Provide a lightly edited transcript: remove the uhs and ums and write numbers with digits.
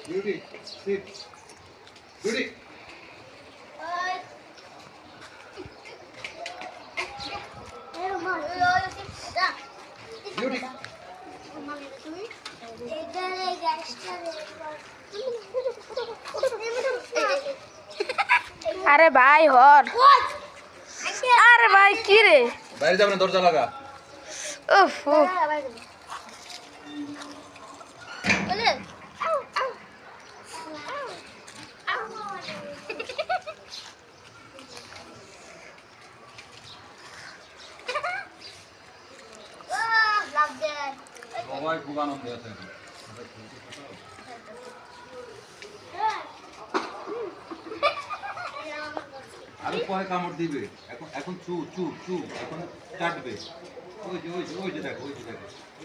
Beauty, sit. Beauty. Beauty. আরে ভাই হর আরে ভাই কি রে বাইরে যাবেন না, দরজা লাগা। উফ উফ। সবাই খুব আনন্দে আছে। আরো পরে কামড় দিবে। এখন এখন চুপ চুপ চুপ, এখন কাটবে। ওই যে দেখো, ওই যে দেখো।